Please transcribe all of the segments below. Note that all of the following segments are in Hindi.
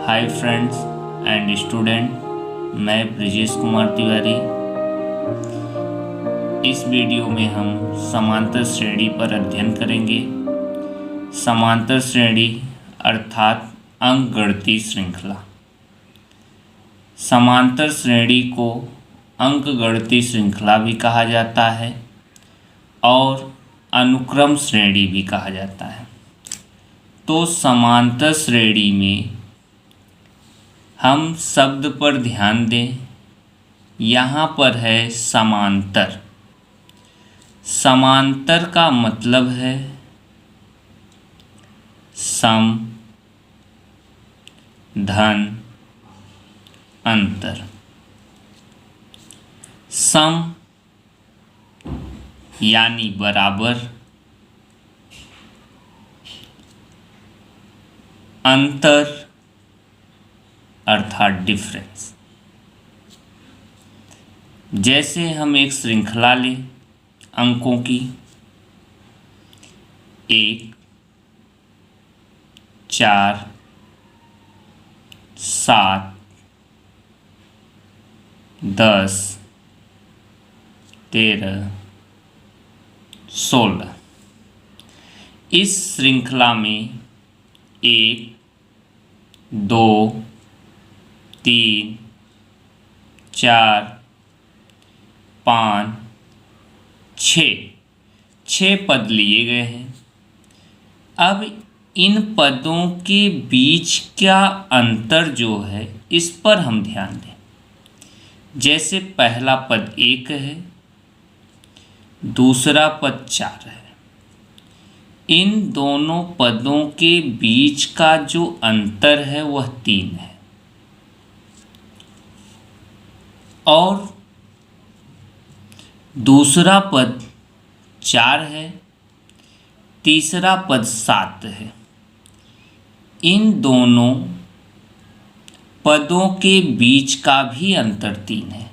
हाय फ्रेंड्स एंड स्टूडेंट, मैं ब्रजेश कुमार तिवारी। इस वीडियो में हम समांतर श्रेणी पर अध्ययन करेंगे। समांतर श्रेणी अर्थात अंकगणितीय श्रृंखला। समांतर श्रेणी को अंकगणितीय श्रृंखला भी कहा जाता है और अनुक्रम श्रेणी भी कहा जाता है। तो समांतर श्रेणी में हम शब्द पर ध्यान दें। यहाँ पर है समांतर। समांतर का मतलब है सम, धन, अंतर। सम यानी बराबर, अंतर अर्थात डिफरेंस। जैसे हम एक श्रृंखला लें अंकों की, 1, 4, 7, 10, 13, 16। इस श्रृंखला में 1, 2, 3, 4, 5, 6 पद लिए गए हैं। अब इन पदों के बीच क्या अंतर जो है इस पर हम ध्यान दें। जैसे पहला पद 1 है, दूसरा पद 4 है। इन दोनों पदों के बीच का जो अंतर है वह 3 है और दूसरा पद 4 है, तीसरा पद 7 है। इन दोनों पदों के बीच का भी अंतर 3 है।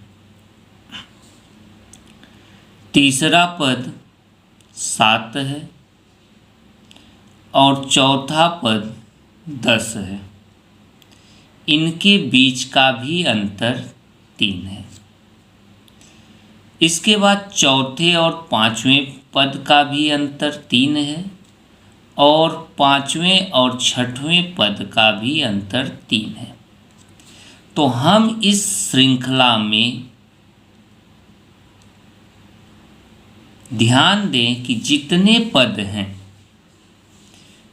तीसरा पद 7 है और चौथा पद 10 है। इनके बीच का भी अंतर 3 है। इसके बाद चौथे और पांचवें पद का भी अंतर 3 है और पांचवें और छठवें पद का भी अंतर 3 है। तो हम इस श्रृंखला में ध्यान दें कि जितने पद हैं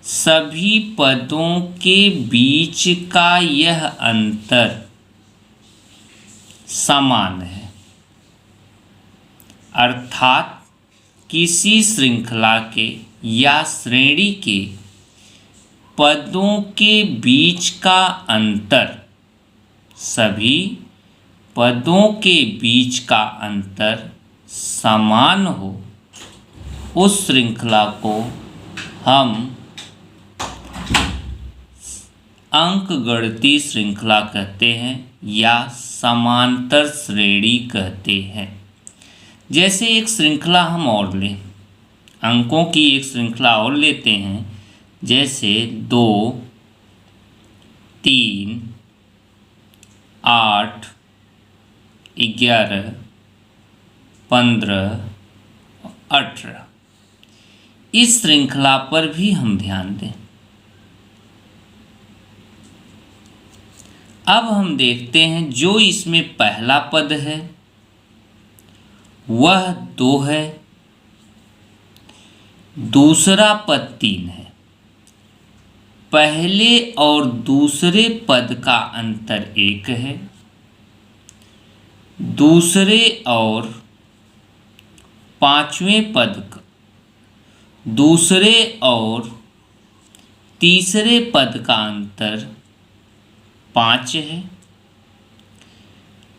सभी पदों के बीच का यह अंतर समान है। अर्थात किसी श्रृंखला के या श्रेणी के पदों के बीच का अंतर, सभी पदों के बीच का अंतर समान हो, उस श्रृंखला को हम अंकगणितीय श्रृंखला कहते हैं या समांतर श्रेणी कहते हैं। जैसे एक श्रृंखला हम और लें, अंकों की एक श्रृंखला और लेते हैं। जैसे 2, 3, 8, 11, 15, 18। इस श्रृंखला पर भी हम ध्यान दें। अब हम देखते हैं जो इसमें पहला पद है वह 2 है, दूसरा पद 3 है। पहले और दूसरे पद का अंतर 1 है, दूसरे और पांचवें पद का, दूसरे और तीसरे पद का अंतर 5 है,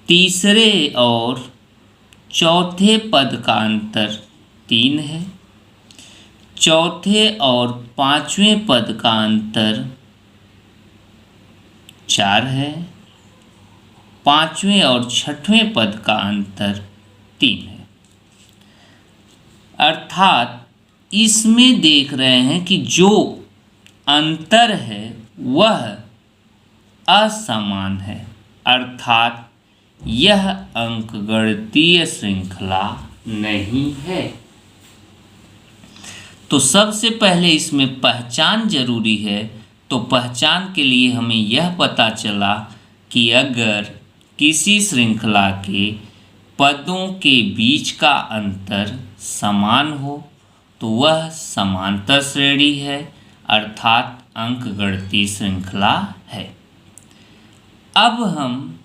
तीसरे और चौथे पद का अंतर 3 है, चौथे और पांचवें पद का अंतर 4 है, पांचवें और छठवें पद का अंतर 3 है। अर्थात इसमें देख रहे हैं कि जो अंतर है वह असमान है, अर्थात यह अंकगणितीय श्रृंखला नहीं है। तो सबसे पहले इसमें पहचान जरूरी है। तो पहचान के लिए हमें यह पता चला कि अगर किसी श्रृंखला के पदों के बीच का अंतर समान हो तो वह समांतर श्रेणी है, अर्थात अंकगणितीय श्रृंखला है। अब हम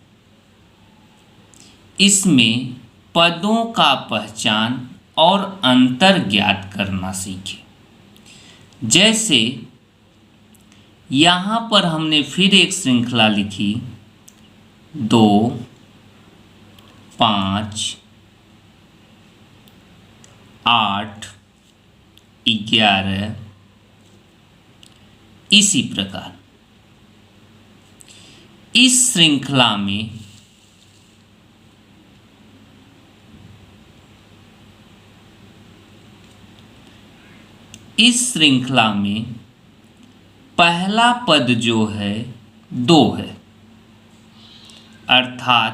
इसमें पदों का पहचान और अंतर ज्ञात करना सीखें। जैसे यहाँ पर हमने फिर एक श्रृंखला लिखी 2, 5, 8, 11। इसी प्रकार इस श्रृंखला में पहला पद जो है 2 है, अर्थात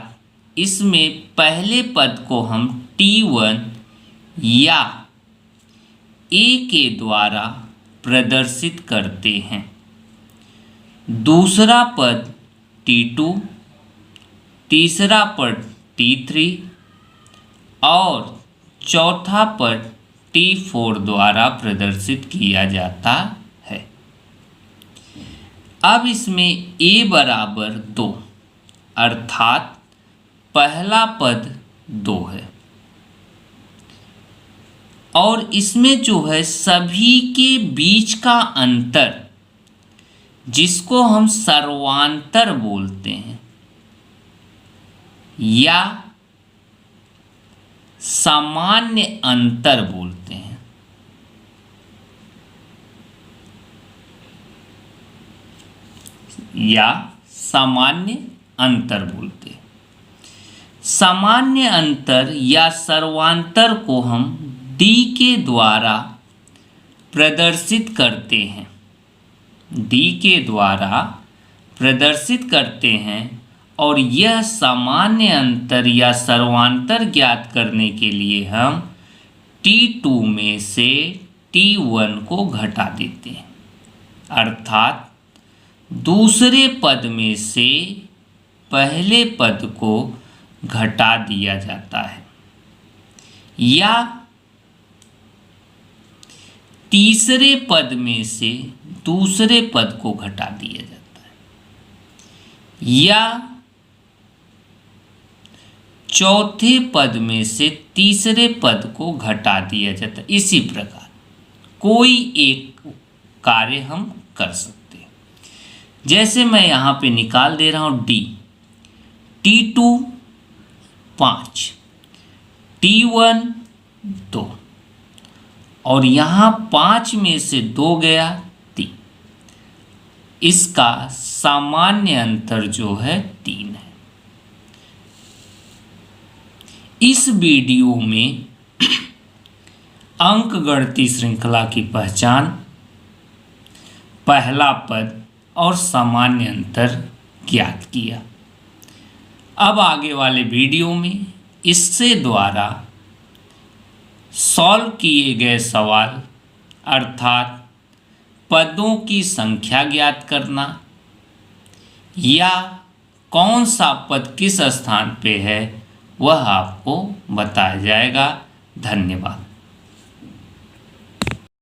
इसमें पहले पद को हम T1 या A के द्वारा प्रदर्शित करते हैं। दूसरा पद T2, तीसरा पद T3 और चौथा पद T4 द्वारा प्रदर्शित किया जाता है। अब इसमें A बराबर 2, अर्थात पहला पद 2 है और इसमें जो है सभी के बीच का अंतर, जिसको हम सर्वांतर बोलते हैं या सामान्य अंतर बोलते हैं, सामान्य अंतर या सर्वांतर को हम D के द्वारा प्रदर्शित करते हैं और यह सामान्य अंतर या सर्वांतर ज्ञात करने के लिए हम T2 में से T1 को घटा देते हैं, अर्थात दूसरे पद में से पहले पद को घटा दिया जाता है या तीसरे पद में से दूसरे पद को घटा दिया जाता है या चौथे पद में से तीसरे पद को घटा दिया जाता है। इसी प्रकार कोई एक कार्य हम कर सकते हैं। जैसे मैं यहाँ पे निकाल दे रहा हूँ D, T2 5, T1 2 और यहाँ 5 में से 2 गया 3। इसका सामान्य अंतर जो है 3 है। इस वीडियो में अंकगणितीय श्रृंखला की पहचान, पहला पद और सामान्य अंतर ज्ञात किया। अब आगे वाले वीडियो में इससे द्वारा सॉल्व किए गए सवाल, अर्थात पदों की संख्या ज्ञात करना या कौन सा पद किस स्थान पे है, वह आपको बताया जाएगा। धन्यवाद।